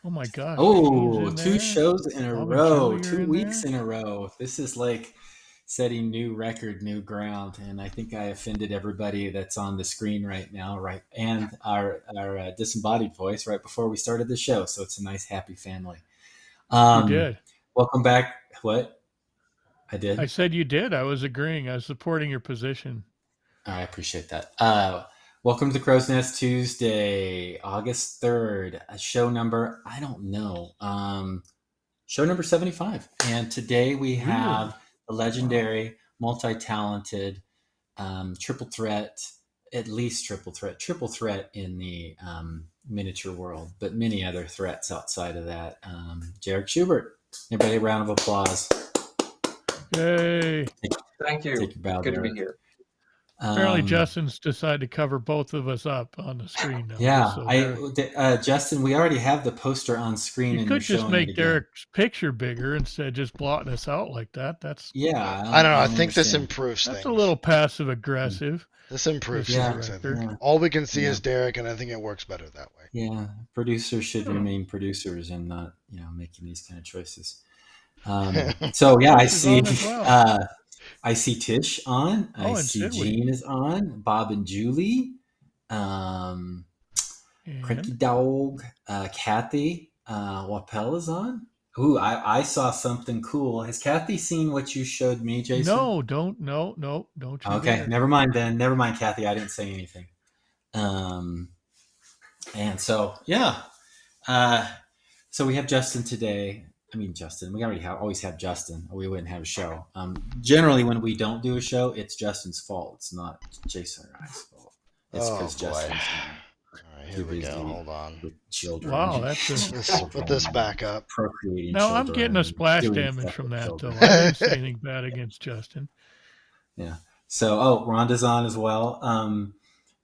Oh my gosh, Gene's Oh, in two there. shows in a Bob and row, Julie are 2 in weeks there. in a row. This is like setting new record, new ground. And I think I offended everybody that's on the screen right now, right? And our disembodied voice right before we started the show. So it's a nice, happy family. You Um, did. welcome back. What? I I did? said you did. I was agreeing. I was supporting your position. I appreciate that. Welcome to the Crow's Nest Tuesday, August 3rd. A show number, I don't know. Show number 75. And today we Really? have the Wow. legendary, multi talented, triple threat, at least triple threat in the miniature world, but many other threats outside of that. Jarek Schubert. Everybody, a round of applause. Yay. Take, Thank take you. your bow, Good to be Derek. here. Apparently, Um, Justin's decided to cover both of us up on the screen now, just yeah, so Derek. Justin, we already have the poster on screen You and you're could just showing it make again. Derek's picture bigger instead of just blotting us out like that. Yeah, I don't know. I I don't think this understand. improves That's a things. little passive aggressive, This improves just for the Yeah, things, I think. record. yeah, All we can see yeah. is Derek, and I think it works better that way. Yeah, producers should Hmm. remain producers and not, making these kind of choices. So yeah, Tish is on as well. I see Tish on. I Oh, and see should we? Jean is on. Bob and Julie, um, Cranky And Dog, Kathy, Wapel is on. Ooh, I saw something cool. Has Kathy seen what you showed me, Jason? no, don't you Okay, dare. never mind then. Never mind, Kathy. I didn't say anything. Um, and so yeah, uh, so we have Justin today. I mean, Justin. We already always have Justin, or we wouldn't have a show. Generally, when we don't do a show, it's Justin's fault. It's not Jason or I's fault. It's Oh because boy. Justin's All right, too here we go. busy Hold on. with children, Wow, that's a. Let's put this back up. procreating Now I'm getting a children, splash doing damage stuff from with that, though. children. I didn't say anything bad against Justin. Yeah. So, oh, Rhonda's on as well.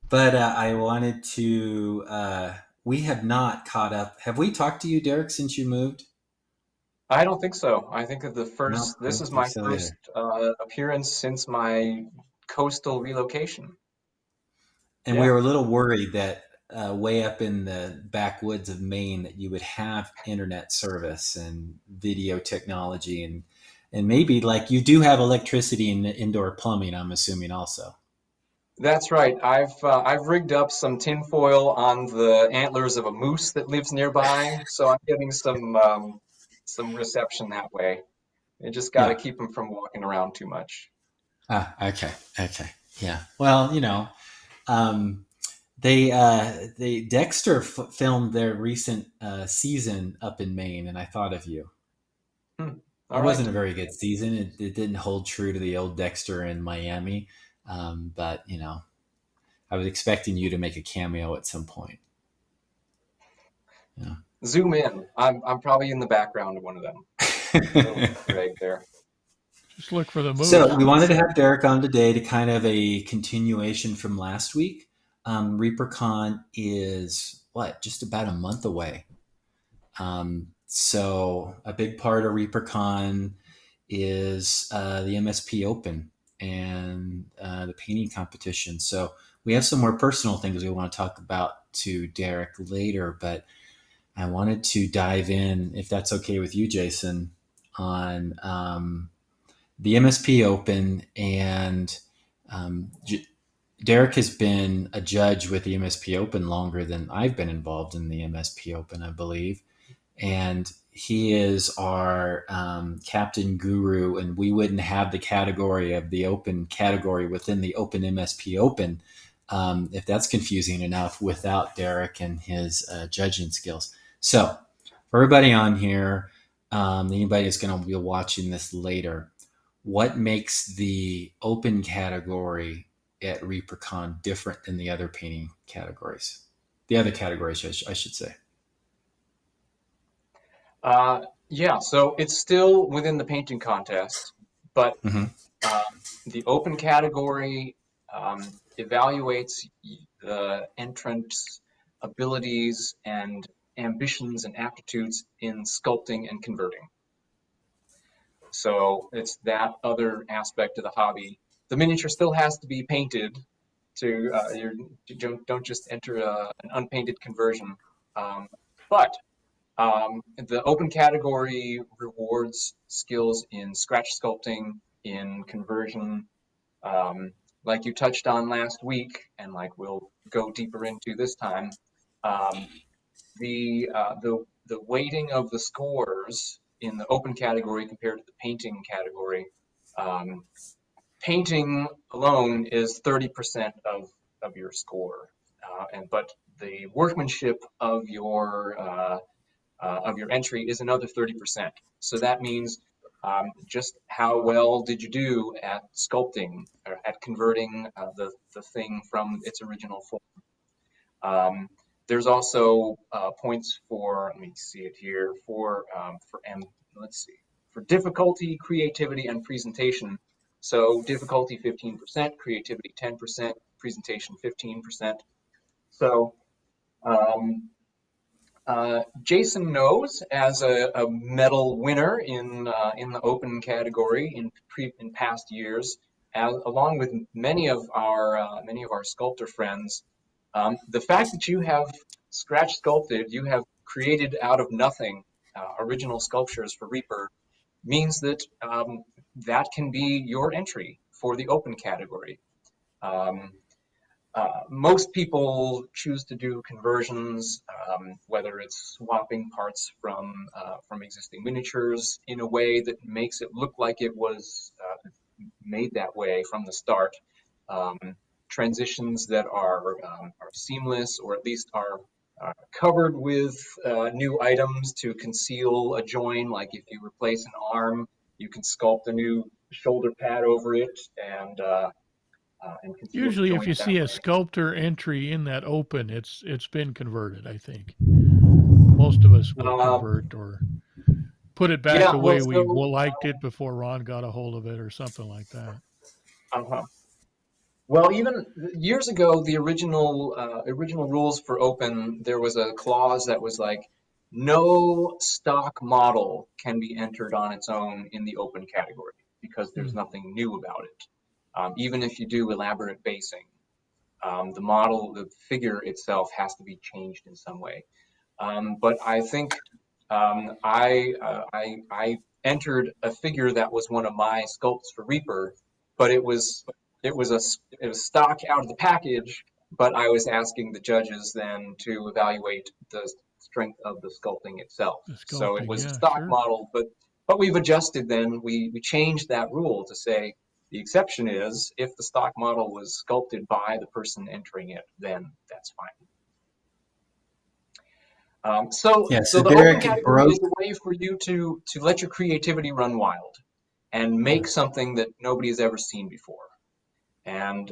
But I wanted to. We have not caught up. Have we talked to you, Derek, since you moved? I don't think so. I think of No, I this don't is think my so first either. appearance since my coastal relocation. And we Yeah, were a little worried that way up in the backwoods of Maine that you would have internet service and video technology and maybe like you do have electricity and indoor plumbing. I'm assuming also. that's right. I've rigged up some tinfoil on the antlers of a moose that lives nearby, so I'm getting some reception that way. You just got to Yeah. keep them from walking around too much. Ah. Okay. Okay. Yeah. Well, um, they Dexter filmed their recent season up in Maine, and I thought of you. Hmm. It All wasn't right. a very good season. It didn't hold true to the old Dexter in Miami, but I was expecting you to make a cameo at some point. Yeah. Zoom in. I'm probably in the background of one of them. Little Easter egg there. Just look for the So moose. we wanted to have Derek on today to kind of a continuation from last week. Reapercon is what, just about a month away. So a big part of Reapercon is the MSP Open and the painting competition. So we have some more personal things we want to talk about to Derek later, but I wanted to dive in, if that's okay with you, Jason, on the MSP Open. And Derek has been a judge with the MSP Open longer than I've been involved in the MSP Open, I believe. And he is our captain guru, and we wouldn't have the category of the Open category within the Open MSP Open if that's confusing enough without Derek and his judging skills. So, for everybody on here, anybody that's going to be watching this later, what makes the Open category at Reapercon different than the other painting categories? The other categories, I should say. Yeah, so it's still within the painting contest, but Mm-hmm. uh, the open category evaluates the entrant's abilities and ambitions and aptitudes in sculpting and converting. So it's that other aspect of the hobby. The miniature still has to be painted you don't just enter an unpainted conversion. But The open category rewards skills in scratch sculpting, in conversion, like you touched on last week, and like we'll go deeper into this time. Um, the weighting of the scores in the open category compared to the painting category. Painting alone is 30% of your score, but the workmanship of your entry is another 30%. So that means just how well did you do at sculpting or at converting the thing from its original form. There's also points for, let me see it here, let's see, for difficulty, creativity, and presentation. So difficulty 15%, creativity 10%, presentation 15%. So Jason knows, as a medal winner in the open category in past years, along with many of our sculptor friends, the fact that you have scratch sculpted, you have created out of nothing original sculptures for Reaper, means that that can be your entry for the open category. Most people choose to do conversions, whether it's swapping parts from existing miniatures in a way that makes it look like it was made that way from the start. Transitions that are seamless, or at least are covered with new items to conceal a join. Like if you replace an arm, you can sculpt a new shoulder pad over it and conceal the Usually, if you joint that see a way. sculptor entry in that open, it's been converted. I think most of us will convert or put it back Yeah, the well, way we so liked it before Ron got a hold of it, or something like that. uh-huh. Well, even years ago, the original rules for open, there was a clause that was like, no stock model can be entered on its own in the open category because there's Hmm. nothing new about it. Even if you do elaborate basing, the figure itself has to be changed in some way. But I think I entered a figure that was one of my sculpts for Reaper, but it was a it was stock out of the package. But I was asking the judges then to evaluate the strength of the sculpting itself. The So it sculpting, was a yeah, stock sure. model, but we've adjusted then. We changed that rule to say the exception is if the stock model was sculpted by the person entering it, then that's fine. Yeah. So So the open Derek category broke. is a way for you to let your creativity run wild and make something that nobody has ever seen before. And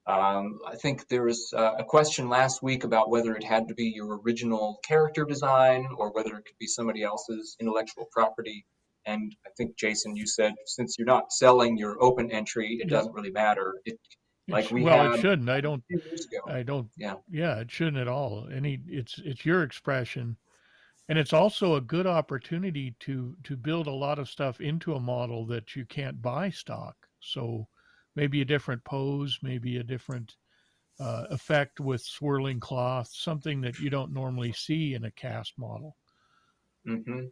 I think there was a question last week about whether it had to be your original character design or whether it could be somebody else's intellectual property. And I think, Jason, you said since you're not selling your open entry, it Yep. doesn't really matter. Like we Well, it had shouldn't. a few years ago. I don't. Yeah. Yeah, it shouldn't at all. It's your expression, and it's also a good opportunity to build a lot of stuff into a model that you can't buy stock. So maybe a different pose, maybe a different effect with swirling cloth, something that you don't normally see in a cast model. Mm-hmm.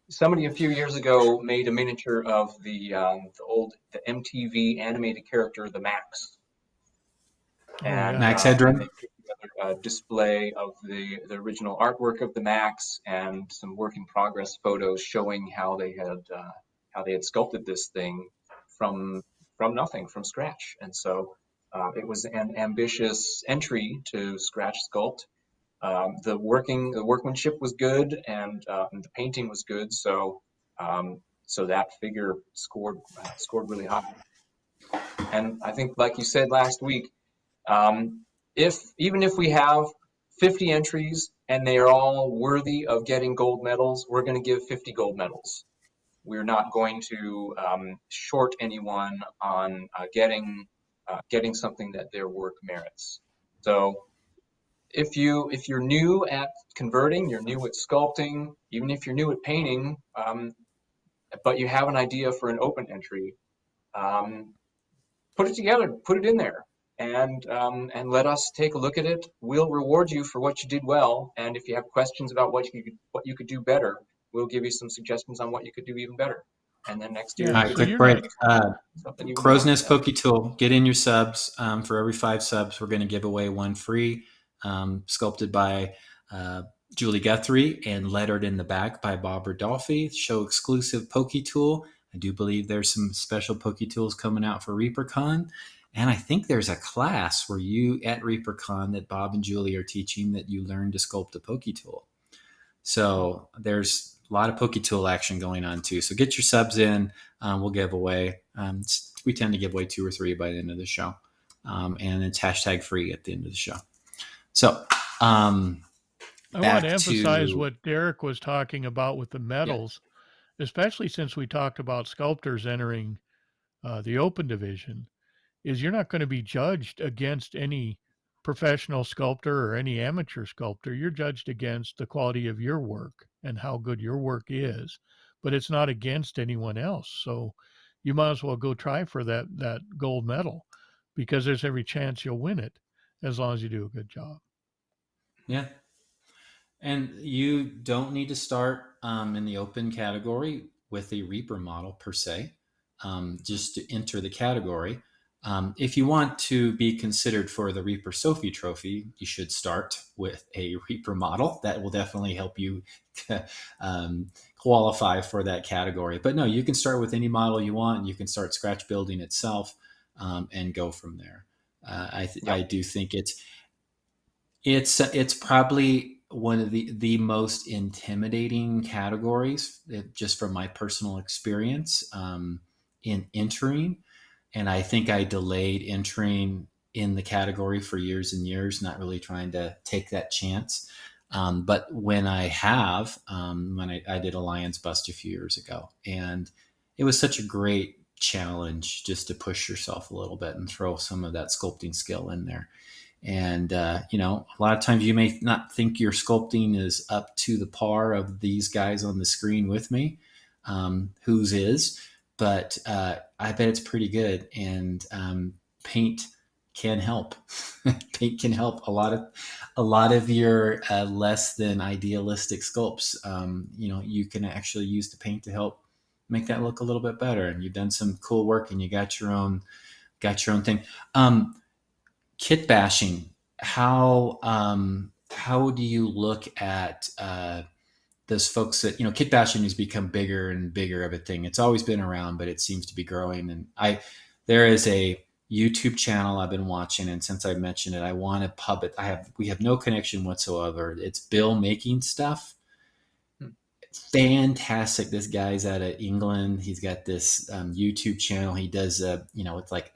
Somebody a few years ago made a miniature of the MTV animated character, the Max, Oh and yeah. Max they Headroom. put together a display of the original artwork of the Max and some work in progress photos showing how they had sculpted this thing from nothing, from scratch. And so it was an ambitious entry to scratch sculpt. The workmanship was good, and the painting was good. So that figure scored really high. And I think, like you said last week, if even if we have 50 entries and they are all worthy of getting gold medals, we're going to give 50 gold medals. We're not going to short anyone on getting something that their work merits. So if you're new at converting, you're new at sculpting, even if you're new at painting, but you have an idea for an open entry, put it together, put it in there. and let us take a look at it. We'll reward you for what you did well, and if you have questions about what you could do better, we'll give you some suggestions on what you could do even better. And then next year, Yeah, All right, so maybe quick you're break. not. something even Crow's more. Nest Poke Tool. Get in your subs. For every 5 subs, we're going to give away one free, sculpted by Julie Guthrie and lettered in the back by Bob Rodolphe. Show exclusive Poke Tool. I do believe there's some special Poke Tools coming out for Reapercon. And I think there's a class where you at Reapercon that Bob and Julie are teaching that you learn to sculpt a Poke Tool. So there's a lot of Poke Tool action going on too. So get your subs in. We'll give away. We tend to give away 2 or 3 by the end of the show, and it's hashtag free at the end of the show. So I want back to emphasize to what Derek was talking about with the metals, especially since we talked about sculptors entering the open division, is you're not going to be judged against any professional sculptor or any amateur sculptor. You're judged against the quality of your work and how good your work is, but it's not against anyone else. So you might as well go try for that gold medal, because there's every chance you'll win it as long as you do a good job. yeah. And you don't need to start in the open category with a Reaper model per se, just to enter the category. If you want to be considered for the Reaper Sophie Trophy, you should start with a Reaper model. That will definitely help you qualify for that category. But no, you can start with any model you want. You can start scratch building itself and go from there. I do think it's probably one of the most intimidating categories, just from my personal experience in entering. And I think I delayed entering in the category for years and years, not really trying to take that chance. But when I have, when I did a Lions Bust a few years ago, and it was such a great challenge just to push yourself a little bit and throw some of that sculpting skill in there. And, a lot of times you may not think your sculpting is up to the par of these guys on the screen with me, whose is, but I bet it's pretty good. And paint can help. Paint can help a lot of your less than idealistic sculpts. You can actually use the paint to help make that look a little bit better. And you've done some cool work, and you got your own thing. Kit bashing. How do you look at those folks that, kit bashing has become bigger and bigger of a thing. It's always been around, but it seems to be growing. And there is a YouTube channel I've been watching, and since I mentioned it, I want to pub it. We have no connection whatsoever. It's Bill Making Stuff. Fantastic. This guy's out of England. He's got this YouTube channel. He does it's like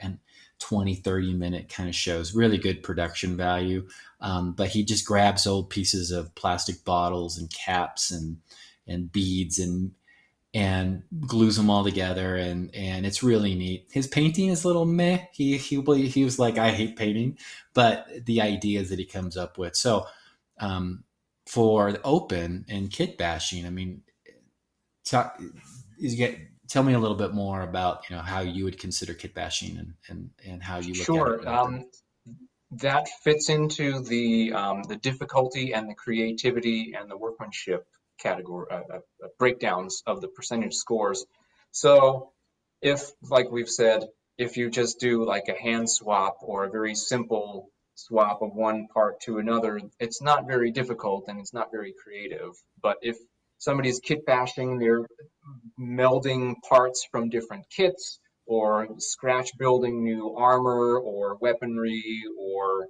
20-30 minute kind of shows, really good production value. But he just grabs old pieces of plastic bottles and caps and beads and glues them all together, and it's really neat. His painting is a little meh. He was like, I hate painting, but the ideas that he comes up with. So for the open and kit bashing, I mean, tell me a little bit more about how you would consider kit bashing and how you look at it. Sure. That fits into the difficulty and the creativity and the workmanship category breakdowns of the percentage scores. So if, like we've said, if you just do like a hand swap or a very simple swap of one part to another, it's not very difficult and it's not very creative. But if somebody's kit bashing, they're melding parts from different kits, or scratch building new armor or weaponry, or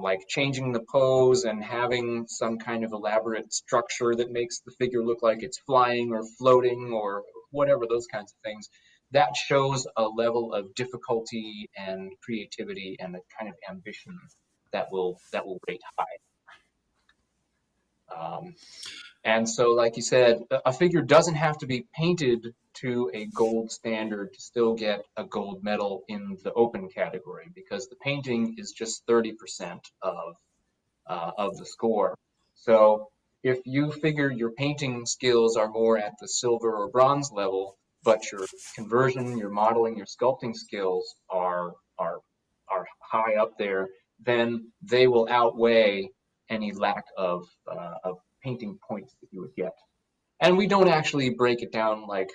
like changing the pose and having some kind of elaborate structure that makes the figure look like it's flying or floating or whatever, those kinds of things. That shows a level of difficulty and creativity and a kind of ambition that will rate high. And so, like you said, a figure doesn't have to be painted to a gold standard to still get a gold medal in the open category, because the painting is just 30% of the score. So if you figure your painting skills are more at the silver or bronze level, but your conversion, your modeling, your sculpting skills are high up there, then they will outweigh any lack of painting points that you would get. And we don't actually break it down like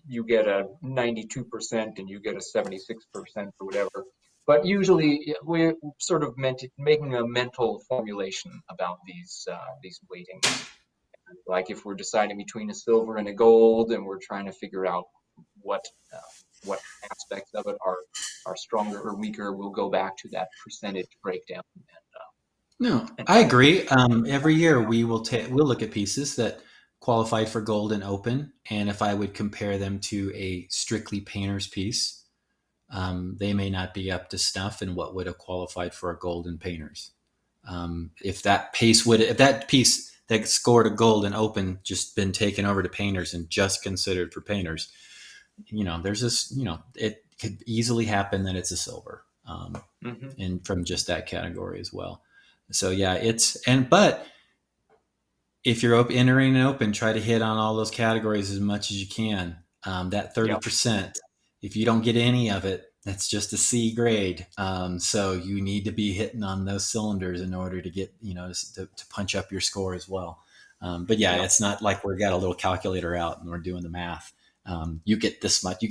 you get a 92% and you get a 76% or whatever. But usually we're sort of making a mental formulation about these weightings. Like if we're deciding between a silver and a gold, and we're trying to figure out what aspects of it are stronger or weaker, we'll go back to that percentage breakdown. No, I agree. Every year we'll look at pieces that qualify for gold and open, and if I would compare them to a strictly painter's piece, they may not be up to snuff in what would have qualified for a gold and painters. If that piece that scored a gold and open just been taken over to painters and just considered for painters, there's this, it could easily happen that it's a silver, and from just that category as well. So yeah, but if you're entering an open, try to hit on all those categories as much as you can. That 30%, if you don't get any of it, that's just a C grade. So you need to be hitting on those cylinders in order to get, to punch up your score as well. But yeah, it's not like we've got a little calculator out and we're doing the math. You get this much, you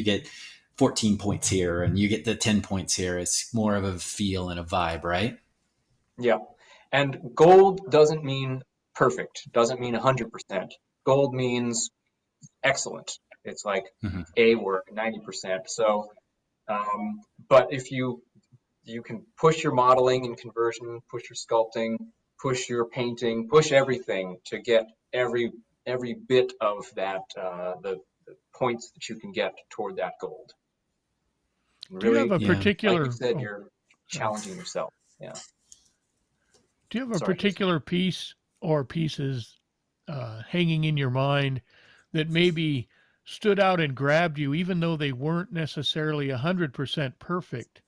get 14 points here and you get the 10 points here. It's more of a feel and a vibe, right? Yeah. And gold doesn't mean perfect, doesn't mean 100%. Gold means excellent. It's like A work, 90%. So, but if you can push your modeling and conversion, push your sculpting, push your painting, push everything to get every bit of that, the points that you can get toward that gold. Do you have a particular, like you said, you're challenging yourself. Yeah. Do you have a particular piece or pieces hanging in your mind that maybe stood out and grabbed you, even though they weren't necessarily 100% perfect?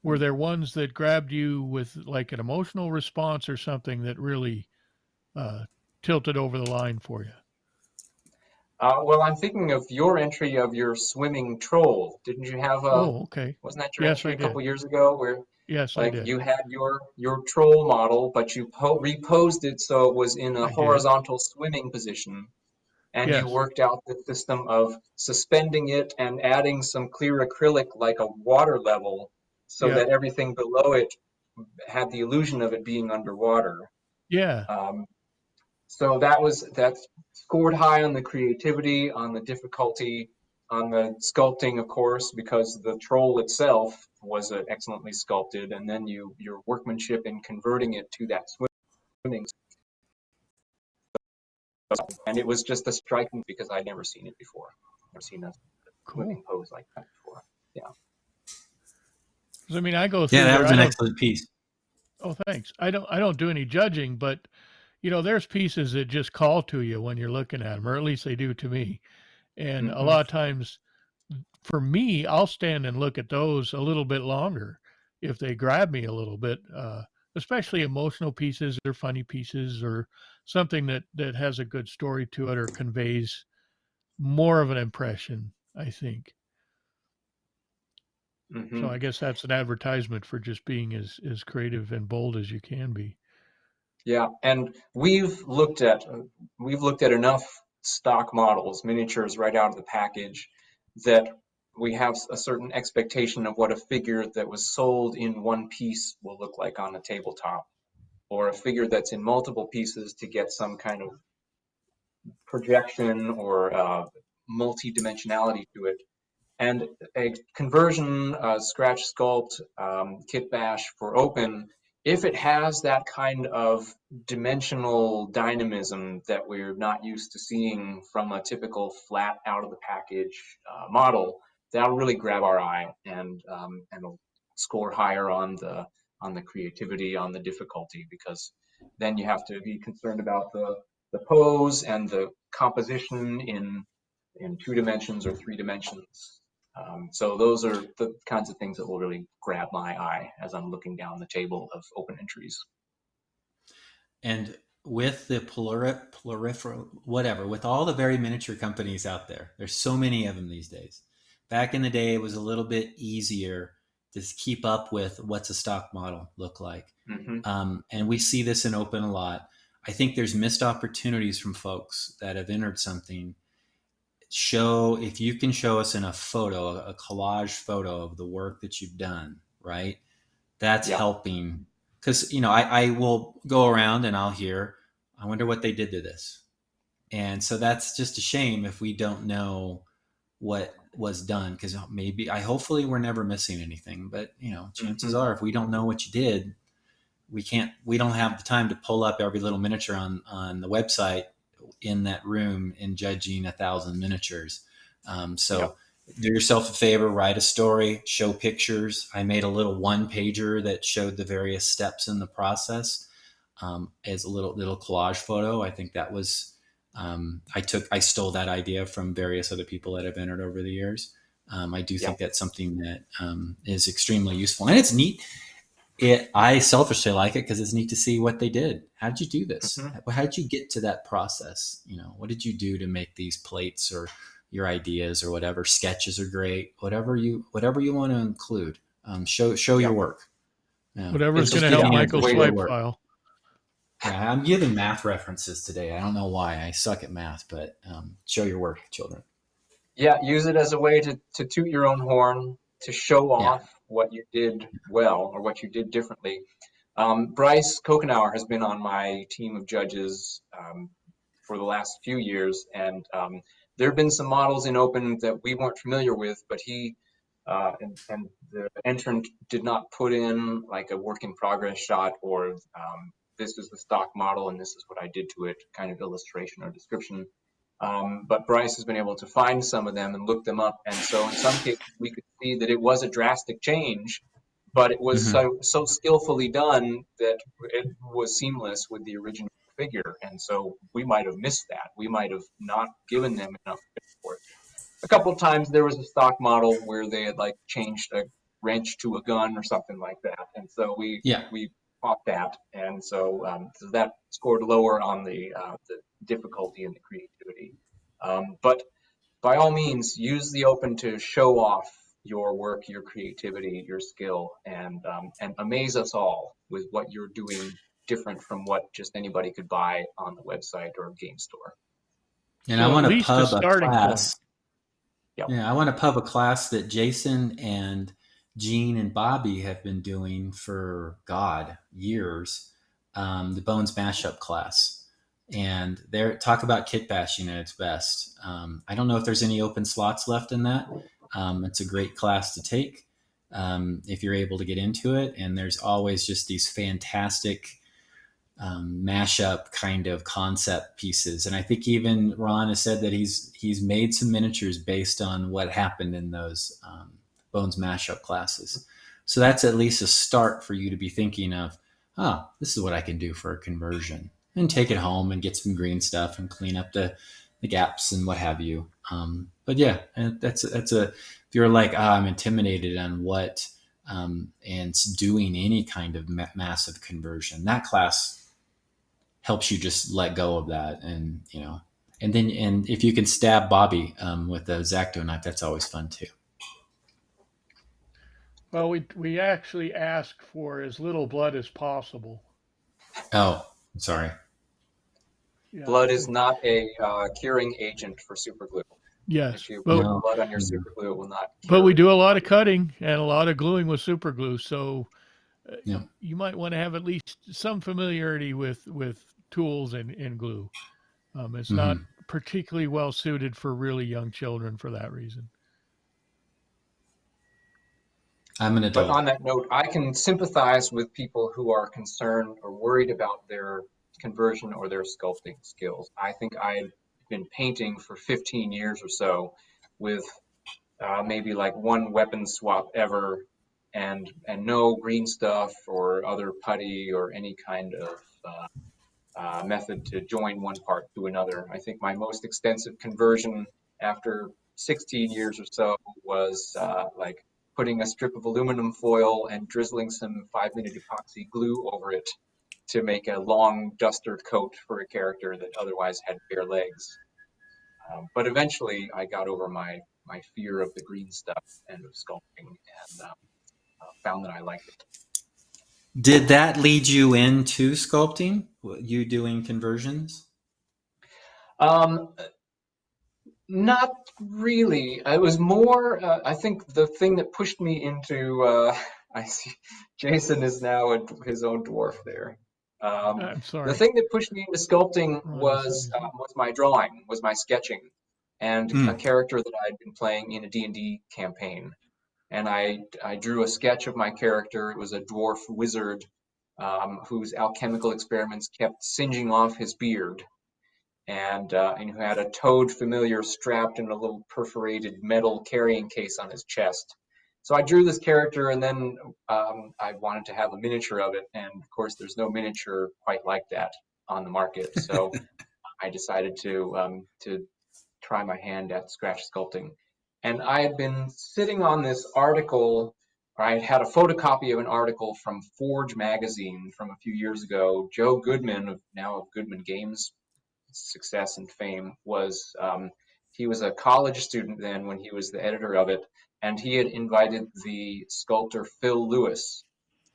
Were there ones that grabbed you with like an emotional response or something that really tilted over the line for you? Well, I'm thinking of your entry of your swimming troll. Didn't you have Oh, okay. wasn't that your Yes, entry I a did. couple years ago where Yes, I like did. you had your troll model, but you reposed it so it was in a I did. horizontal swimming position, and you Yes. worked out the system of suspending it and adding some clear acrylic like a water level so that everything below it had the illusion of it being underwater. Yeah. So that scored high on the creativity, on the difficulty, on the sculpting, of course, because the troll itself was excellently sculpted, and then your workmanship in converting it to that swimming, and it was just a striking because I'd never seen it before, never seen a swimming pose like that before. Yeah. I mean, I go through. Yeah, that there. was an excellent piece. Oh, thanks. I don't do any judging, but there's pieces that just call to you when you're looking at them, or at least they do to me. And a lot of times, for me, I'll stand and look at those a little bit longer if they grab me a little bit, especially emotional pieces or funny pieces or something that has a good story to it or conveys more of an impression, I think. So I guess that's an advertisement for just being as creative and bold as you can be. Yeah, and we've looked at enough stock models, miniatures right out of the package, that we have a certain expectation of what a figure that was sold in one piece will look like on a tabletop, or a figure that's in multiple pieces to get some kind of projection or multi-dimensionality to it. And a conversion, scratch sculpt, kit bash for open, if it has that kind of dimensional dynamism that we're not used to seeing from a typical flat out of the package model, that'll really grab our eye and it'll score higher on the creativity, on the difficulty, because then you have to be concerned about the pose and the composition in 2 dimensions or 3 dimensions. So those are the kinds of things that will really grab my eye as I'm looking down the table of open entries. And with the with all the very miniature companies out there, there's so many of them these days. Back in the day, it was a little bit easier keep up with what's a stock model look like. Mm-hmm. And we see this in open a lot. I think there's missed opportunities from folks that have entered something. If you can show us in a photo, a collage photo of the work that you've done, right? That's helping. Because, I will go around and I'll hear, I wonder what they did to this. And so that's just a shame if we don't know what was done, because hopefully we're never missing anything. But, chances are, if we don't know what you did, we don't have the time to pull up every little miniature on the website in that room and judging 1,000 miniatures. So do yourself a favor, write a story, show pictures. I made a little 1-pager that showed the various steps in the process as a little collage photo. I think that was, I stole that idea from various other people that have entered over the years. I do think that's something that is extremely useful, and it's neat. I selfishly like it because it's neat to see what they did. How did you do this? Mm-hmm. How did you get to that process? What did you do to make these plates, or your ideas, or whatever? Sketches are great. Whatever you want to include, show your work. Whatever's going to give help me Michael's ideas. swipe file. Yeah, I'm giving math references today. I don't know why. I suck at math, but show your work, children. Yeah, use it as a way to toot your own horn, to show off what you did well or what you did differently. Bryce Kokenauer has been on my team of judges for the last few years, and there have been some models in Open that we weren't familiar with, but he and the entrant did not put in like a work in progress shot, or this is the stock model and this is what I did to it kind of illustration or description. But Bryce has been able to find some of them and look them up. And so in some cases, we could see that it was a drastic change, but it was so skillfully done that it was seamless with the original figure. And so we might have missed that. We might have not given them enough credit for it. A couple of times there was a stock model where they had like changed a wrench to a gun or something like that. And so we caught that. And so, so that scored lower on the difficulty and the creativity. But by all means, use the Open to show off your work, your creativity, your skill, and amaze us all with what you're doing different from what just anybody could buy on the website or game store. And So I want at to least a pub a starting class. point. Yeah, I want to pub a class that Jason and Gene and Bobby have been doing for years. The Bones Mashup class, and they're talk about kit bashing at its best. I don't know if there's any open slots left in that. It's a great class to take if you're able to get into it. And there's always just these fantastic mashup kind of concept pieces. And I think even Ron has said that he's made some miniatures based on what happened in those Bones mashup classes. So that's at least a start for you to be thinking of, this is what I can do for a conversion, and take it home and get some green stuff and clean up the gaps and what have you. But yeah, that's if you're like, I'm intimidated on what, and doing any kind of massive conversion, that class helps you just let go of that. And, and if you can stab Bobby with a X-Acto knife, that's always fun too. Well, we actually ask for as little blood as possible. Oh, sorry. Yeah. Blood is not a curing agent for super glue. Yes, if you put blood on your super glue, it will not cure. But we do a lot of cutting and a lot of gluing with super glue, so you might want to have at least some familiarity with tools and glue. It's not particularly well suited for really young children for that reason. I'm an adult. But on that note, I can sympathize with people who are concerned or worried about their conversion or their sculpting skills. I think I've been painting for 15 years or so with maybe like one weapon swap ever, and no green stuff or other putty or any kind of method to join one part to another. I think my most extensive conversion after 16 years or so was like putting a strip of aluminum foil and drizzling some 5-minute epoxy glue over it to make a long duster coat for a character that otherwise had bare legs. But eventually I got over my fear of the green stuff and of sculpting, and found that I liked it. Did that lead you into sculpting? You doing conversions? Um, Not really. It was more, I think the thing that pushed me into, I see Jason is now his own dwarf there. I'm The sorry. thing that pushed me into sculpting Oh, this is- was my drawing, was my sketching, and a Mm. character that I'd been playing in a D&D campaign. And I drew a sketch of my character. It was a dwarf wizard whose alchemical experiments kept singeing off his beard and who had a toad familiar strapped in a little perforated metal carrying case on his chest. So I drew this character, and then I wanted to have a miniature of it, and of course, there's no miniature quite like that on the market. So I decided to try my hand at scratch sculpting, and I had been sitting on this article. Or I had a photocopy of an article from Forge magazine from a few years ago. Joe Goodman, of Goodman Games success and fame, was he was a college student then when he was the editor of it, and he had invited the sculptor Phil Lewis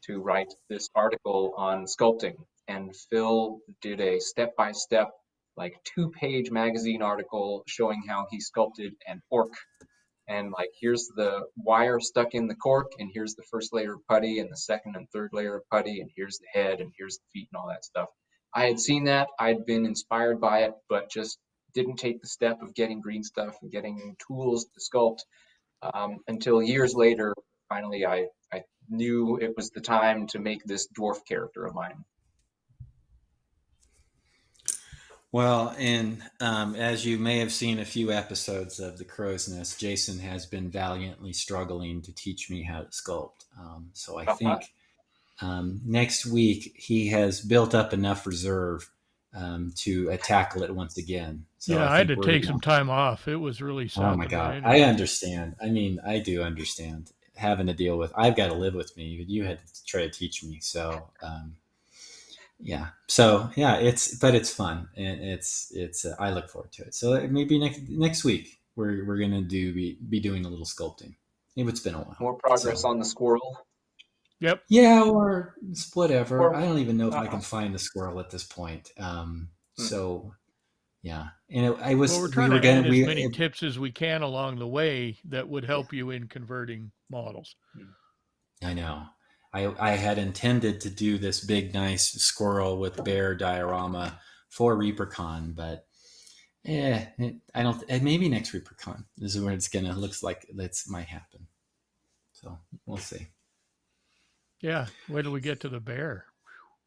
to write this article on sculpting. And Phil did a step-by-step, like 2-page magazine article showing how he sculpted an orc, and like here's the wire stuck in the cork, and here's the first layer of putty and the second and third layer of putty, and here's the head and here's the feet and all that stuff. I had seen that, I'd been inspired by it, but just didn't take the step of getting green stuff and getting tools to sculpt until years later. Finally, I knew it was the time to make this dwarf character of mine. Well, and as you may have seen a few episodes of The Crow's Nest, Jason has been valiantly struggling to teach me how to sculpt. So I think next week he has built up enough reserve to tackle it once again. So Yeah, I had to take gonna... some time off. It was really Oh my something. God. I understand. I mean, I do understand having to deal with, I've got to live with me, but you had to try to teach me. So, yeah. So yeah, but it's fun, and it's I look forward to it. So maybe next week we're gonna be doing a little sculpting. Maybe it's been a while. More progress on the squirrel. Yep. Yeah, or whatever. Or I don't even know if I can find the squirrel at this point. So yeah, and Well, we're trying to add as many tips as we can along the way that would help you in converting models. I know. I had intended to do this big, nice squirrel with bear diorama for Reapercon, but I don't. Maybe next Reapercon is where it's gonna looks like that might happen. So we'll see. Yeah. Wait till we get to the bear.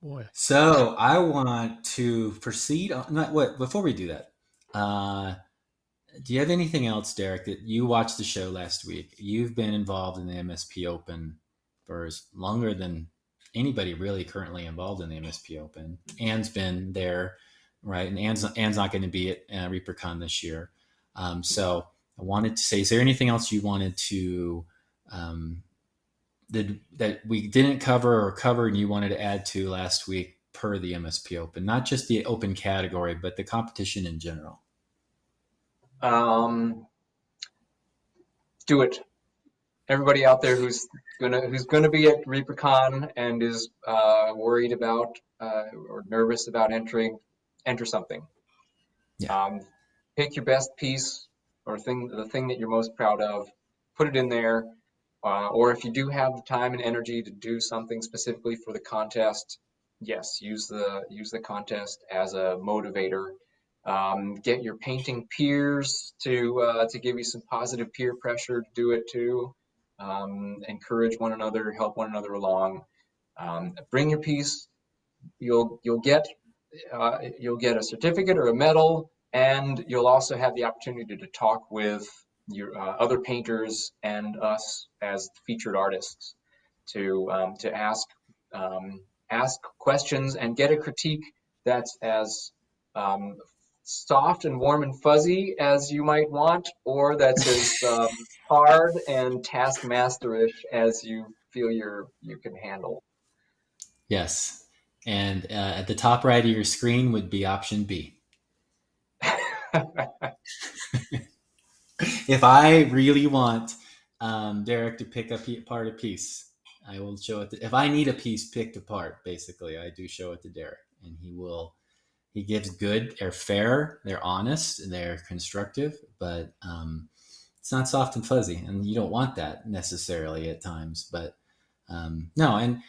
Boy. So I want to proceed on. Before we do that. Do you have anything else, Derek, that you watched the show last week? You've been involved in the MSP Open for longer than anybody really currently involved in the MSP Open. Anne's been there, right? And Anne's not going to be at Reapercon this year. So I wanted to say, is there anything else you wanted to that we didn't cover or covered and you wanted to add to last week per the MSP Open? Not just the open category, but the competition in general. Do it. Everybody out there who's gonna be at Reapercon and is worried about or nervous about enter something. Yeah. Pick your best piece or the thing that you're most proud of, put it in there. Or if you do have the time and energy to do something specifically for the contest, yes, use the contest as a motivator. Get your painting peers to give you some positive peer pressure to do it too. Encourage one another, help one another along. Bring your piece. You'll get a certificate or a medal, and you'll also have the opportunity to talk with your other painters and us as featured artists to ask questions and get a critique that's as soft and warm and fuzzy as you might want, or that's as hard and taskmasterish as you feel you can handle. Yes. And at the top right of your screen would be option B. If I really want Derek to pick up part of piece, I will show it. If I need a piece picked apart, basically, I do show it to Derek, and he gives good, they're fair, they're honest, they're constructive, but it's not soft and fuzzy, and you don't want that necessarily at times. But no, and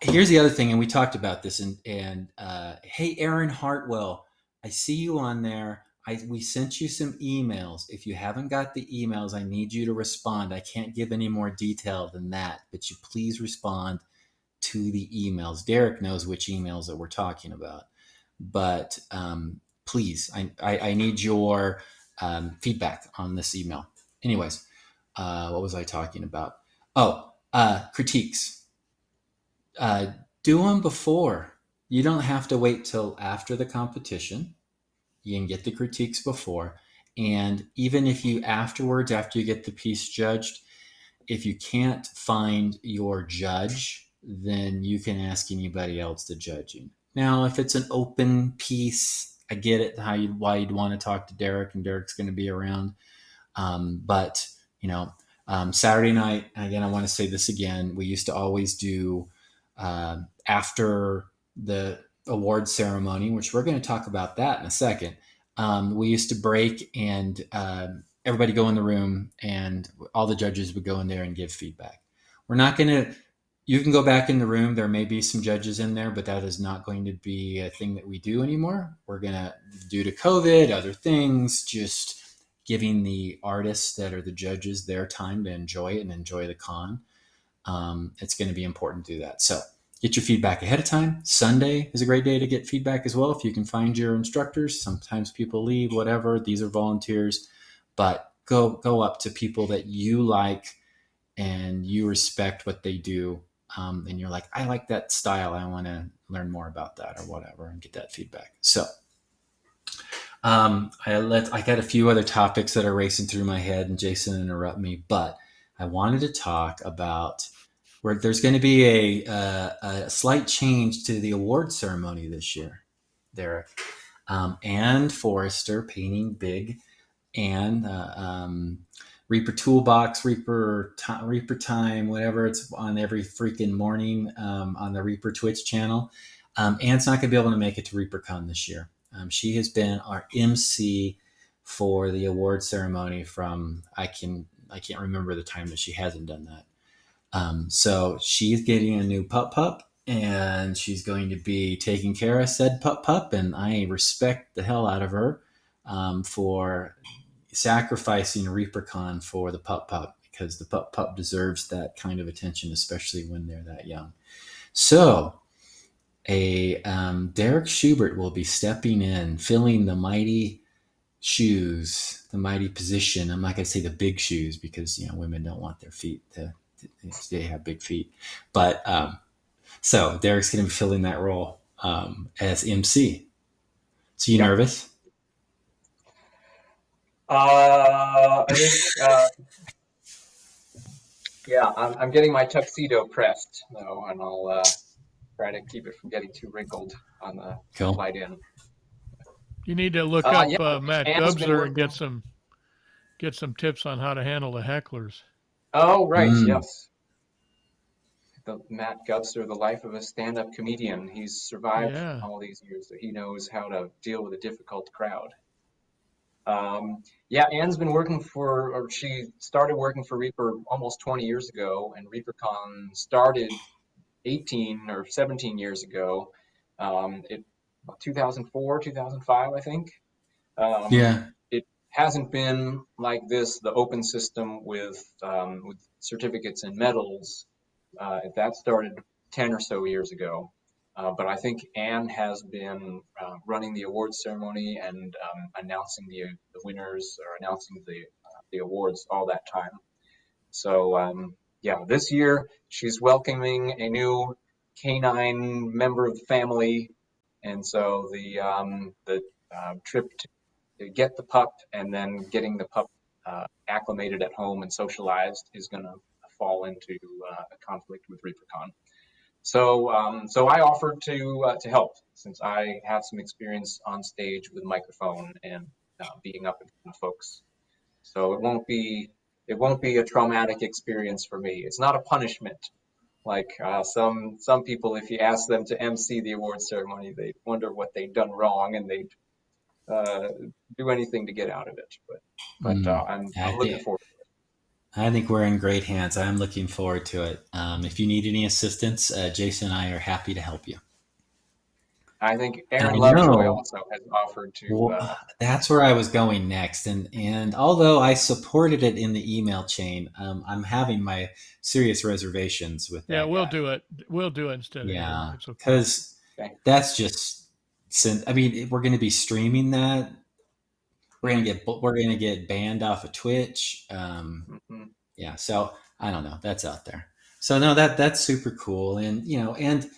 here's the other thing, and we talked about this, and hey, Aaron Hartwell, I see you on there. We sent you some emails. If you haven't got the emails, I need you to respond. I can't give any more detail than that, but you please respond to the emails. Derek knows which emails that we're talking about, but please, I need your feedback on this email. Anyways, what was I talking about? Oh, critiques. Do them before. You don't have to wait till after the competition. You can get the critiques before. And even if you afterwards, after you get the piece judged, if you can't find your judge, then you can ask anybody else to judge you. Now, if it's an open piece, I get it, why you'd want to talk to Derek, and Derek's going to be around. But, Saturday night, again, I want to say this again, we used to always do after the award ceremony, which we're going to talk about that in a second. We used to break and everybody go in the room, and all the judges would go in there and give feedback. We're not going to, you can go back in the room. There may be some judges in there, but that is not going to be a thing that we do anymore. We're going to, due to COVID, other things, just giving the artists that are the judges their time to enjoy it and enjoy the con. It's going to be important to do that. So get your feedback ahead of time. Sunday is a great day to get feedback as well. If you can find your instructors, sometimes people leave, whatever. These are volunteers, but go up to people that you like and you respect what they do. And you're like, I like that style. I want to learn more about that or whatever, and get that feedback. So I got a few other topics that are racing through my head, and Jason interrupt me, but I wanted to talk about where there's going to be a slight change to the award ceremony this year, Derek. Ann Forrester, Painting Big, and Reaper Toolbox, Reaper Time, whatever, it's on every freaking morning on the Reaper Twitch channel. Ann's not going to be able to make it to Reapercon this year. She has been our MC for the award ceremony from, I can't remember the time that she hasn't done that. So she's getting a new pup, and she's going to be taking care of said pup, and I respect the hell out of her for sacrificing Reapercon for the pup, because the pup deserves that kind of attention, especially when they're that young. So Derek Schubert will be stepping in, filling the mighty shoes, the mighty position. I'm not going to say the big shoes, because women don't want their feet they have big feet, but so Derek's going to be filling that role as MC. So you nervous? I think, yeah, I'm getting my tuxedo pressed though, and I'll try to keep it from getting too wrinkled on the flight in. You need to look up yeah, Matt Gubser and get some tips on how to handle the hecklers. Oh, right, yes. The Matt Gubser, the life of a stand-up comedian. He's survived all these years, so he knows how to deal with a difficult crowd. Yeah, Ann's been she started working for Reaper almost 20 years ago, and Reapercon started 18 or 17 years ago. 2004, 2005, I think. It hasn't been like this, the open system with certificates and medals. That started 10 or so years ago. But I think Ann has been running the awards ceremony and announcing the winners, or announcing the awards all that time. So yeah, this year she's welcoming a new canine member of the family, and so the trip to get the pup and then getting the pup acclimated at home and socialized is going to fall into a conflict with Reapercon. So I offered to help, since I have some experience on stage with microphone and being up in front of folks. So it won't be a traumatic experience for me. It's not a punishment. Like some people, if you ask them to MC the award ceremony, they wonder what they've done wrong, and they'd uh, do anything to get out of it. But Mm. I'm looking forward. I think we're in great hands. I'm looking forward to it. If you need any assistance, Jason and I are happy to help you. I think And Aaron I Lovejoy know also has offered to. well, that's where I was going next. And although I supported it in the email chain, I'm having my serious reservations with Yeah, that we'll guy. do it. We'll do it instead of you. Yeah, It's okay. because Okay. that's just. I mean, we're going to be streaming that. We're gonna get banned off of Twitch. Mm-hmm. Yeah, so I don't know. That's out there. So no, that's super cool. And and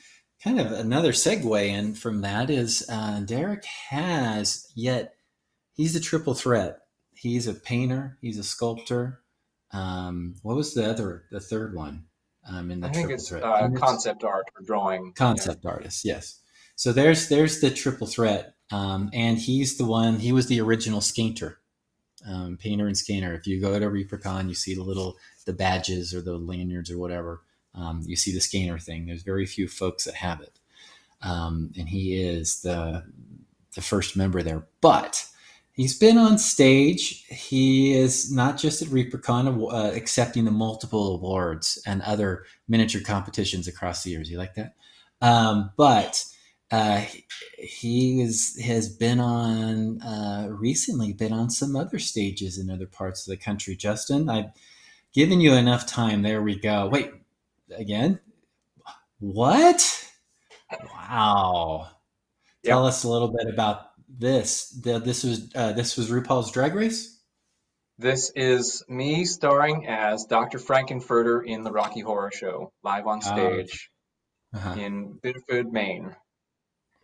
kind of another segue in from that is Derek has yet he's a triple threat. He's a painter. He's a sculptor. What was the third one in the I think triple it's threat? concept art or drawing. Concept artist, yes. So there's the triple threat, and he's the one. He was the original skater, painter and scanner. If you go to Reapercon, you see the badges or the lanyards or whatever. You see the scanner thing. There's very few folks that have it, and he is the first member there. But he's been on stage. He is not just at Reapercon, accepting the multiple awards and other miniature competitions across the years. You like that? But he has been on recently been on some other stages in other parts of the country. Justin, I've given you enough time. There we go. Wait, again? What? Wow. Yep. Tell us a little bit about this. This was RuPaul's Drag Race? This is me starring as Dr. Frankenfurter in the Rocky Horror Show, live on stage in Biddeford, Maine.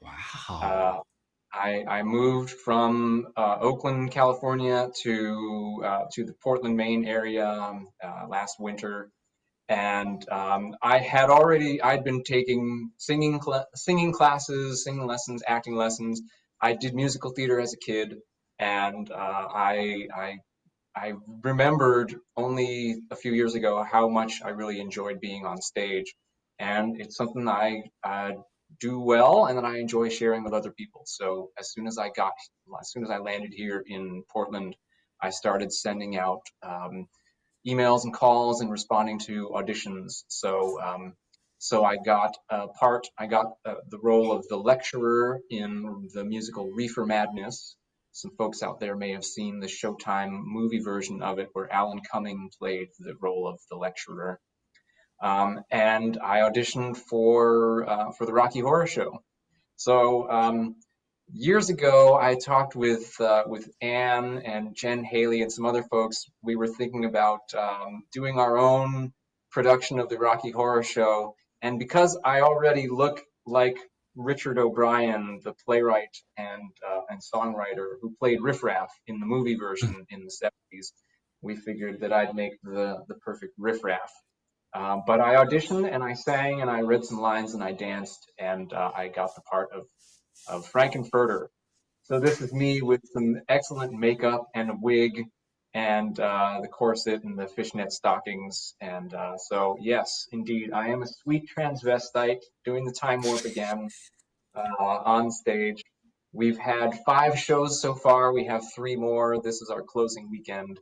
Wow. I moved from Oakland, California to the Portland, Maine area last winter, and I'd been taking singing classes, singing lessons, acting lessons. I did musical theater as a kid, and I remembered only a few years ago how much I really enjoyed being on stage, and it's something I do well and that I enjoy sharing with other people. So as soon as I landed here in Portland, I started sending out emails and calls and responding to auditions. So I got the role of the lecturer in the musical Reefer Madness. Some folks out there may have seen the Showtime movie version of it, where Alan Cumming played the role of the lecturer. And I auditioned for the Rocky Horror Show. So years ago, I talked with Anne and Jen Haley and some other folks. We were thinking about doing our own production of the Rocky Horror Show, and because I already look like Richard O'Brien, the playwright and songwriter who played Riff Raff in the movie version in the 70s, we figured that I'd make the perfect Riff Raff. But I auditioned and I sang and I read some lines and I danced, and I got the part of Frankenfurter. So this is me with some excellent makeup and a wig and the corset and the fishnet stockings. And so yes, indeed, I am a sweet transvestite doing the time warp again on stage. We've had 5 shows so far. We have 3 more. This is our closing weekend.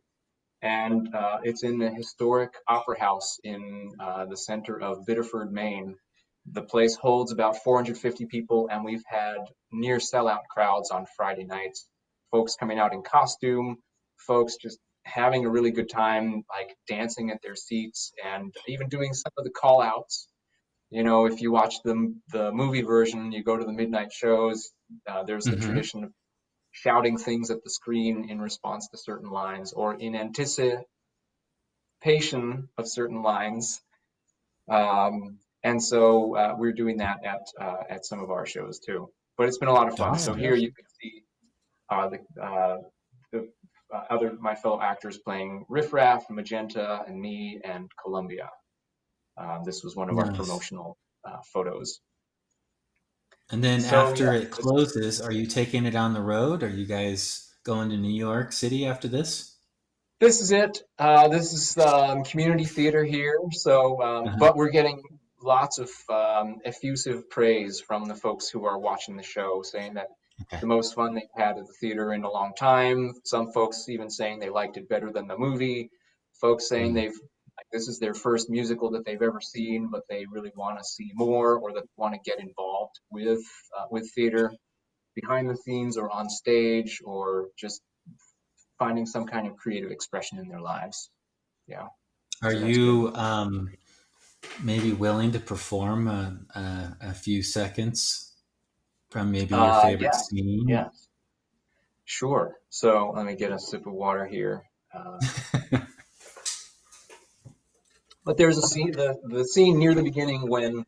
And it's in the historic Opera House in the center of Biddeford, Maine. The place holds about 450 people, and we've had near sellout crowds on Friday nights. Folks coming out in costume, folks just having a really good time, like dancing at their seats, and even doing some of the call outs. You know, if you watch the movie version, you go to the midnight shows, there's the tradition of shouting things at the screen in response to certain lines or in anticipation of certain lines. And so we're doing that at some of our shows too. But it's been a lot of fun. So here you can see my fellow actors playing Riff Raff, Magenta, and me, and Columbia. This was one of our promotional photos. And then after it closes, are you taking it on the road? Are you guys going to New York City after this? This is it. This is community theater here. So, but we're getting lots of effusive praise from the folks who are watching the show, saying that Okay. the most fun they've had at the theater in a long time. Some folks even saying they liked it better than the movie. Folks saying this is their first musical that they've ever seen, but they really want to see more, or that want to get involved with theater behind the scenes or on stage, or just finding some kind of creative expression in their lives. Yeah. Are So that's good. you maybe willing to perform a few seconds from maybe your favorite scene? Yeah, sure. So let me get a sip of water here. But there's a scene, the scene near the beginning when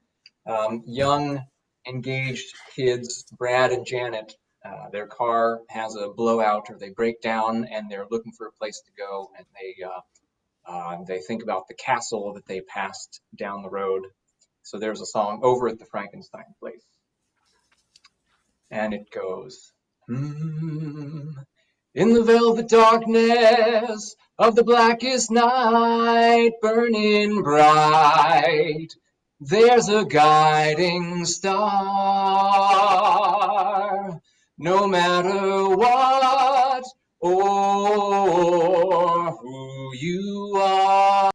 young, engaged kids, Brad and Janet, their car has a blowout or they break down and they're looking for a place to go, and they think about the castle that they passed down the road. So there's a song, Over at the Frankenstein Place. And it goes, in the velvet darkness of the blackest night, burning bright, there's a guiding star. No matter what or who you are,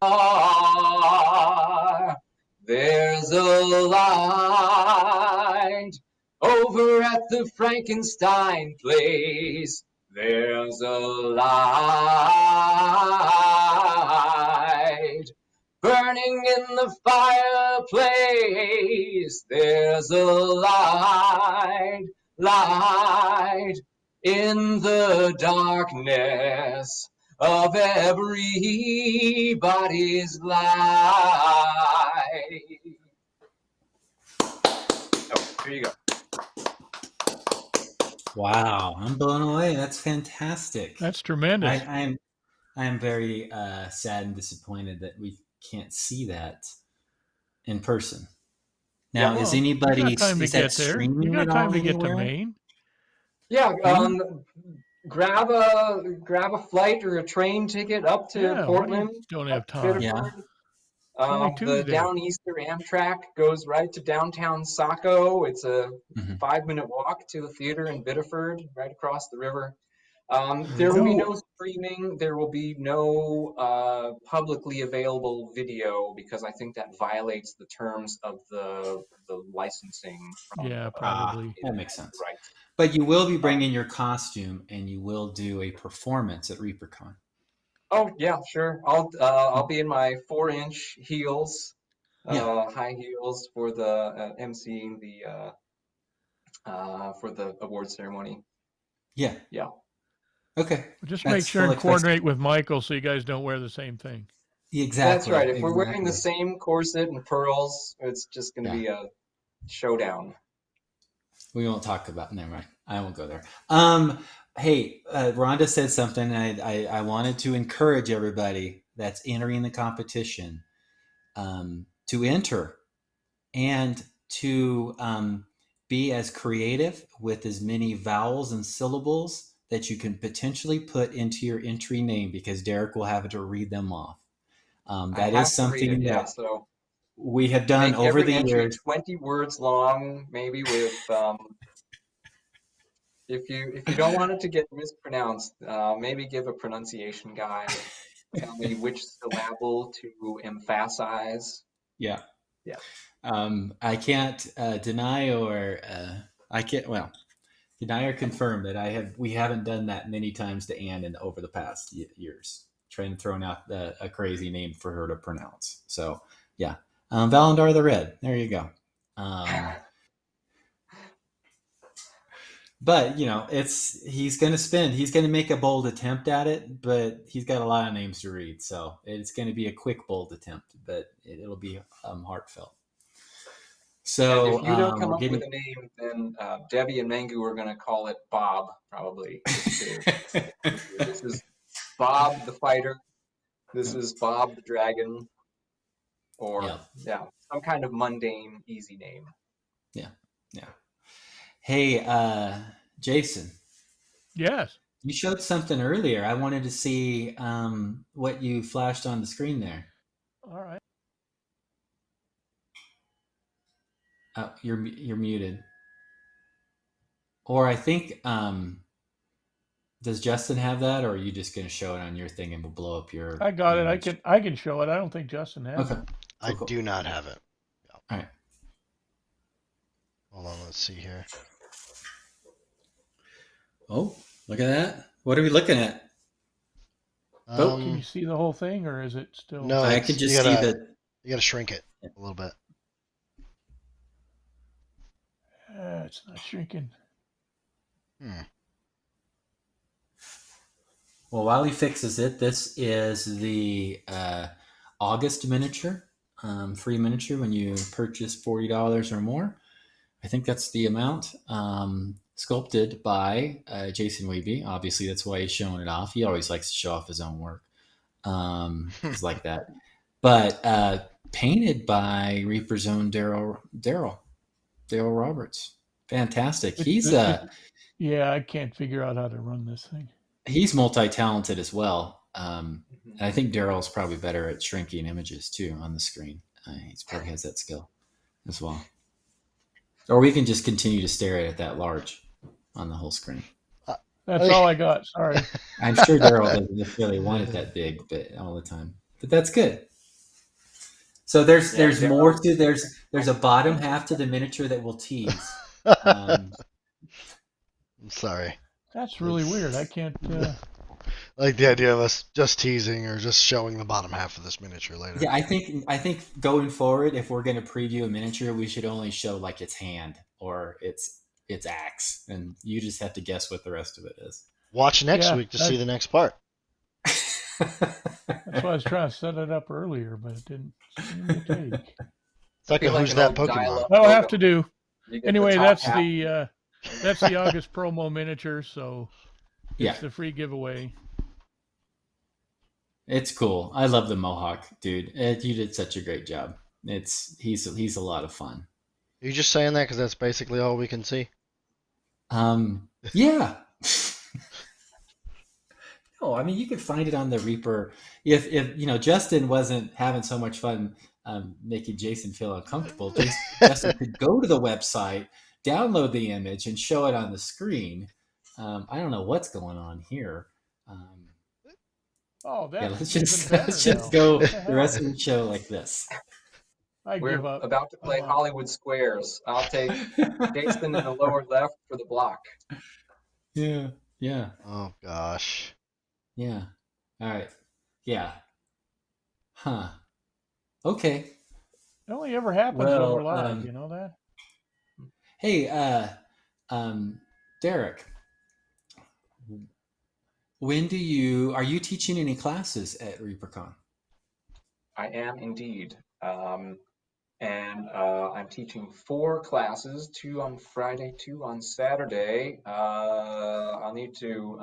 there's a light over at the Frankenstein place. There's a light burning in the fireplace. There's a light in the darkness of everybody's life. Oh, here you go. Wow, I'm blown away. That's fantastic. That's tremendous. I'm very sad and disappointed that we can't see that in person. Now, Well, is anybody you got time to is get that there. streaming You got at time all to get to anywhere? Maine. Yeah, grab a flight or a train ticket up to Yeah, why do Portland. you don't have up to time? Yeah. Biddeford. only The Tuesday. Downeaster Amtrak goes right to downtown Saco. It's a 5-minute walk to the theater in Biddeford, right across the river. There will be no streaming. There will be no publicly available video, because I think that violates the terms of the licensing. Yeah, probably. That makes sense. Right. But you will be bringing your costume, and you will do a performance at Reapercon. Oh yeah, sure. I'll be in my 4-inch heels, high heels for the emceeing for the award ceremony. Yeah. Yeah. Okay. Just That's make sure and full coordinate with Michael so you guys don't wear the same thing. Exactly. That's right. If we're wearing the exactly. same corset and pearls, it's just going to be a showdown. We won't talk about. Never mind. I won't go there. Hey, Rhonda said something. I wanted to encourage everybody that's entering the competition to enter and to be as creative with as many vowels and syllables that you can potentially put into your entry name, because Derek will have to read them off. That is something that so we have done over the years. 20 words long, maybe with if you don't want it to get mispronounced, maybe give a pronunciation guide. Tell me which syllable to emphasize. Yeah. Yeah. I can't deny or deny or confirm that we haven't done that many times to Anne over the past years, trying to throw out a crazy name for her to pronounce. So yeah, Valandar the Red. There you go. But he's going to make a bold attempt at it, but he's got a lot of names to read. So it's going to be a quick, bold attempt, but it'll be heartfelt. So and if you don't come up with a name, then Debbie and Mangu are going to call it Bob, probably. This is Bob the Fighter. This is Bob the Dragon. Or some kind of mundane, easy name. Yeah. Hey, Jason. Yes. You showed something earlier. I wanted to see what you flashed on the screen there. All right. You're muted. Or I think does Justin have that, or are you just going to show it on your thing and we'll blow up your I got it. image? I can show it. I don't think Justin has Okay. it. I Cool. do not have it. All right. Hold on, let's see here. Oh, look at that. What are we looking at? Can you see the whole thing, or is it still? No, I can just you see gotta, the. You gotta shrink it a little bit. It's not shrinking. Well, while he fixes it, this is the August miniature, free miniature when you purchase $40 or more. I think that's the amount. Sculpted by Jason Weeby. Obviously, that's why he's showing it off. He always likes to show off his own work. It's like that. But painted by Reaper's own Daryl Roberts. Fantastic. He's yeah, I can't figure out how to run this thing. He's multi-talented as well. And I think Daryl's probably better at shrinking images too on the screen. He probably has that skill as well. Or we can just continue to stare at it that large on the whole screen. That's all I got. Sorry. I'm sure Daryl doesn't necessarily want it that big, but all the time. But that's good. So there's more to there's a bottom half to the miniature that we'll tease. I'm sorry. That's really weird. I can't. I like the idea of us just teasing or just showing the bottom half of this miniature later. Yeah, I think going forward, if we're going to preview a miniature, we should only show like its hand or its axe, and you just have to guess what the rest of it is. Watch next week to see the next part. That's why I was trying to set it up earlier, but it didn't seem to take. It's like a Who's That Pokemon. That'll have to do. Anyway, that's the August promo miniature, so it's the free giveaway. It's cool. I love the Mohawk, dude. You did such a great job. He's a lot of fun. Are you just saying that because that's basically all we can see? Yeah. No, I mean you could find it on the Reaper. If Justin wasn't having so much fun making Jason feel uncomfortable, Justin could go to the website, download the image, and show it on the screen. I don't know what's going on here. Let's just go the rest of the show like this. We're about to play Hollywood Squares. I'll take Jason in the lower left for the block. Yeah. Oh gosh. Yeah. All right. Yeah. Huh. Okay. It only ever happens when we're live, you know that? Hey, Derek. Are you teaching any classes at Reapercon? I am indeed. And I'm teaching 4 classes, 2 on Friday, 2 on Saturday. I'll need to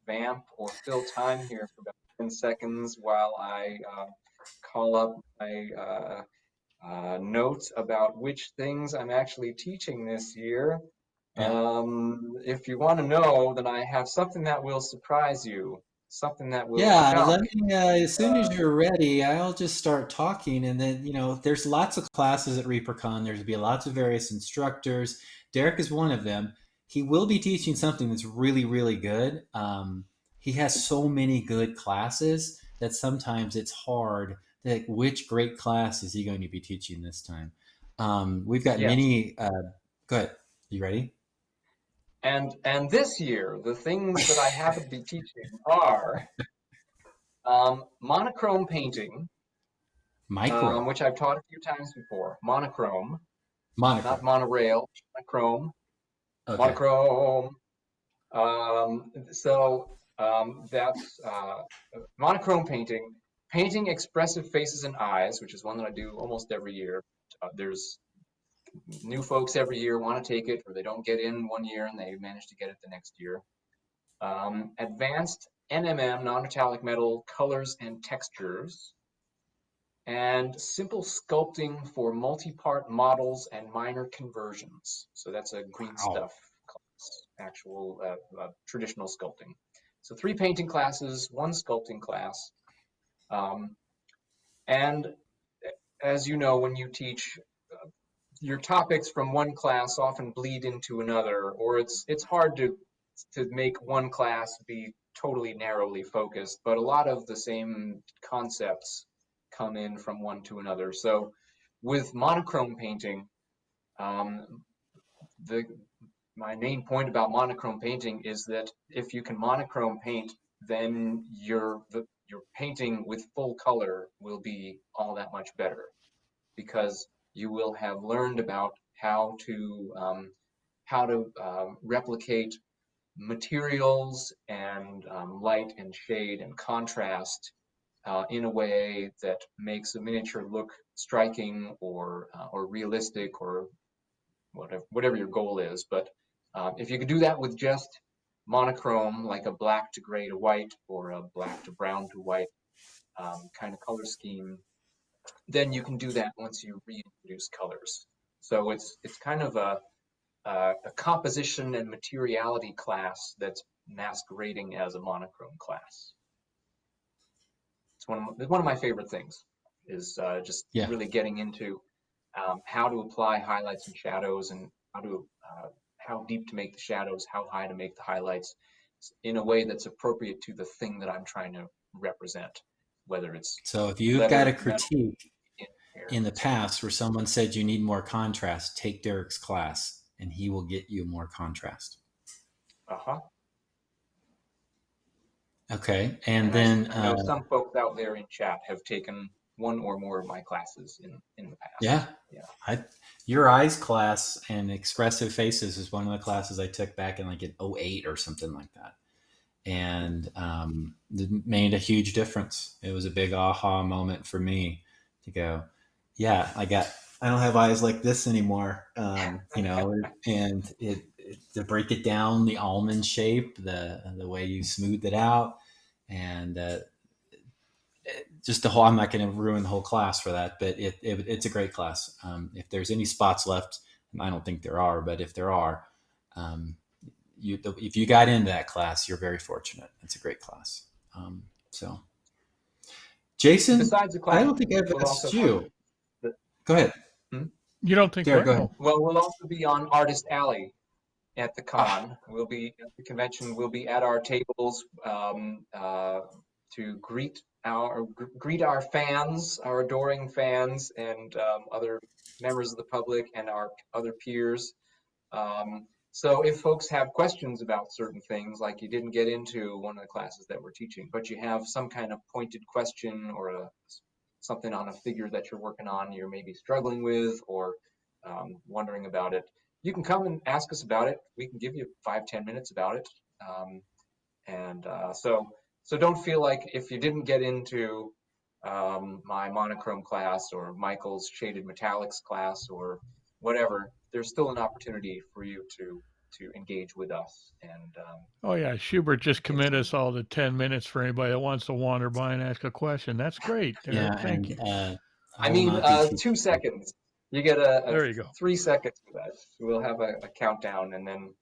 vamp or fill time here for about 10 seconds while I call up my notes about which things I'm actually teaching this year. Yeah. If you want to know, then I have something that will surprise you. Something that will shock. Let me, as soon as you're ready, I'll just start talking. And then, there's lots of classes at Reapercon. There's going to be lots of various instructors. Derek is one of them. He will be teaching something that's really, really good. He has so many good classes that sometimes it's hard. Like, which great class is he going to be teaching this time? We've got many. Go ahead. You ready? And this year, the things that I happen to be teaching are monochrome painting, which I've taught a few times before. Monochrome. Not monorail. Monochrome. Okay. Monochrome. That's monochrome painting. Painting expressive faces and eyes, which is one that I do almost every year. There's new folks every year want to take it, or they don't get in one year and they manage to get it the next year. Advanced NMM, non-metallic metal, colors and textures. And simple sculpting for multi-part models and minor conversions. So that's a green stuff class, actual traditional sculpting. So 3 painting classes, 1 sculpting class. And as you know, when you teach your topics from one class often bleed into another, or it's hard to make one class be totally narrowly focused, but a lot of the same concepts come in from one to another. So with monochrome painting, the my main point about monochrome painting is that if you can monochrome paint, then your painting with full color will be all that much better, because you will have learned about how to replicate materials and light and shade and contrast in a way that makes a miniature look striking or realistic, or whatever your goal is. But if you could do that with just monochrome, like a black to gray to white or a black to brown to white kind of color scheme, then you can do that once you reintroduce colors. So it's kind of a composition and materiality class that's masquerading as a monochrome class. It's one of my favorite things, is just really getting into how to apply highlights and shadows, and how deep to make the shadows, how high to make the highlights, in a way that's appropriate to the thing that I'm trying to represent, whether it's so if you've got a critique in the past where someone said you need more contrast, take Derek's class and he will get you more contrast. Okay, and then I know some folks out there in chat have taken one or more of my classes in the past. Your eyes class and expressive faces is one of the classes I took back in like in 2008 or something like that, and it made a huge difference. It was a big aha moment for me to go, yeah, I don't have eyes like this anymore, you know, and to break it down, the almond shape, the way you smoothed it out, and just the whole, I'm not going to ruin the whole class for that, but it's a great class. If there's any spots left, and I don't think there are, but if there are, if you got into that class, you're very fortunate. It's a great class. So Jason, besides the class, I don't think I've asked you. Go ahead. You don't think Derek, what? go ahead. Well, we'll also be on Artist Alley at the con. We'll be at the convention. We'll be at our tables to greet our fans, our adoring fans, and other members of the public and our other peers. So if folks have questions about certain things, like you didn't get into one of the classes that we're teaching, but you have some kind of pointed question or something on a figure that you're working on, you're maybe struggling with, or wondering about it, you can come and ask us about it. We can give you 5-10 minutes about it. So don't feel like if you didn't get into my monochrome class or Michael's shaded metallics class or whatever, there's still an opportunity for you to engage with us. And oh yeah, Schubert just commit us all to 10 minutes for anybody that wants to wander by and ask a question. That's great, Derek. Thank you. I mean, 2 seconds. You get there you go. 3 seconds for that. We'll have a countdown, and then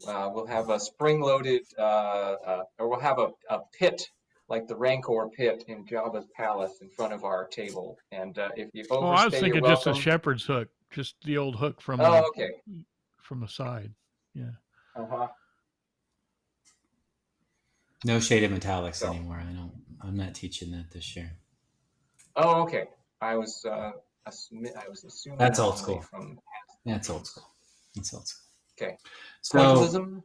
we'll have a spring-loaded, or we'll have a pit, like the Rancor pit in Jabba's palace, in front of our table. And if you overstay, I was thinking just a welcome. shepherd's hook, just the old hook from from the side. Yeah. No shaded metallics anymore. I'm not teaching that this year. Oh, okay. I was assuming that's old school. That's old school. Okay. So, pointillism?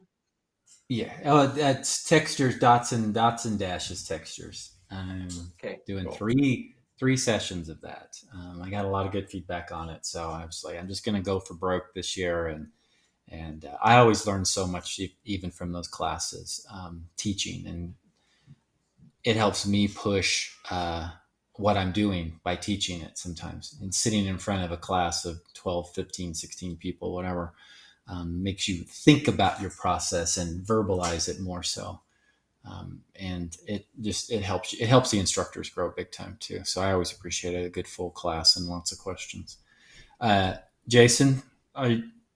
Yeah. Oh, that's textures, dots and dashes textures. Doing cool. three sessions of that. I got a lot of good feedback on it, so I was like, I'm just going to go for broke this year, and I always learn so much even from those classes, teaching, and it helps me push what I'm doing by teaching it sometimes, and sitting in front of a class of 12, 15, 16 people, whatever, makes you think about your process and verbalize it more so. And it helps the instructors grow big time too. So I always appreciate a good full class and lots of questions. Jason,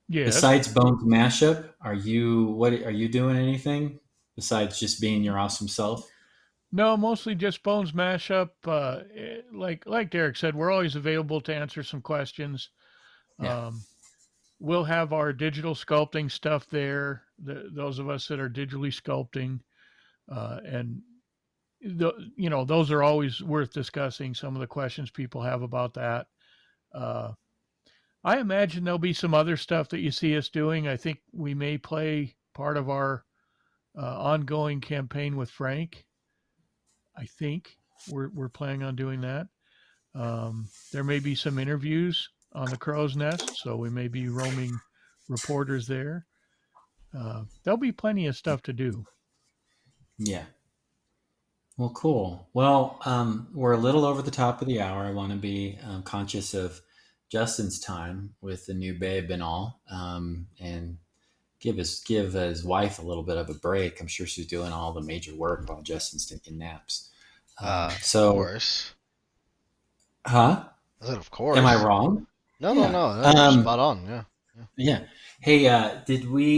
besides Bones Mashup, are you doing anything besides just being your awesome self? No, mostly just Bones Mashup. Like Derek said, we're always available to answer some questions. Yeah. We'll have our digital sculpting stuff there. Those of us that are digitally sculpting, and those are always worth discussing. Some of the questions people have about that. Uh, I imagine there'll be some other stuff that you see us doing. I think we may play part of our ongoing campaign with Frank. I think we're planning on doing that. There may be some interviews on the Crow's Nest, so we may be roaming reporters there. There'll be plenty of stuff to do. Yeah. Well, cool. Well, we're a little over the top of the hour. I want to be conscious of Justin's time with the new babe and all, and give his wife a little bit of a break. I'm sure she's doing all the major work while Justin's taking naps. Of So, course. huh? I said, of course. Am I wrong? No, Yeah. no, no. Spot on. Yeah. Yeah. Hey,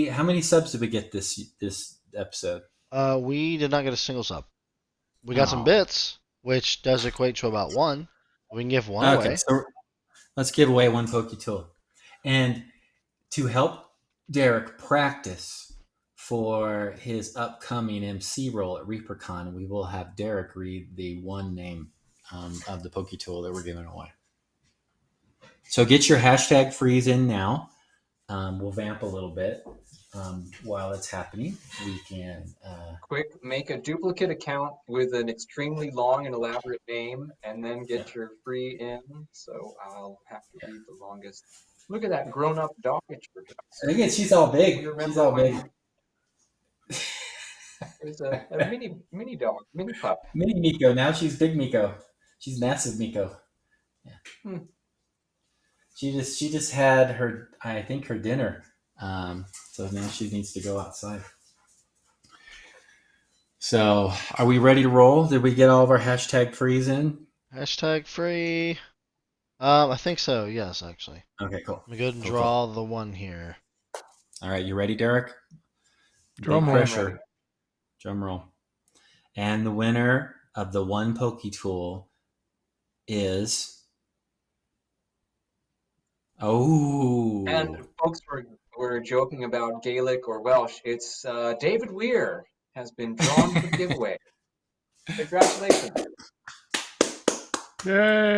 how many subs did we get this episode? We did not get a single sub. We got some Oh. bits, which does equate to about one. We can give one Okay, away. so let's give away one Poke Tool. And to help Derek practice for his upcoming MC role at Reapercon, we will have Derek read the one name of the Poke Tool that we're giving away. So get your hashtag freeze in now. We'll vamp a little bit while it's happening. We can Quick, make a duplicate account with an extremely long and elaborate name, and then get your free in. So I'll have to read the longest. Look at that grown-up dog at your house. Again, she's all big. You remember She's all big. There's a mini dog, mini pup. Mini Miko. Now she's big Miko. She's massive Miko. Yeah. She just had her dinner. So now she needs to go outside. So are we ready to roll? Did we get all of our hashtag freeze in? Hashtag free. I think so. Yes, actually. Okay, cool. Let me go ahead and draw the one here. All right, you ready, Derek? Drum roll. Pressure. Drum roll. And the winner of the one Poke Tool is. Oh. And folks were joking about Gaelic or Welsh. It's David Weir has been drawn for the giveaway. Congratulations. Yay!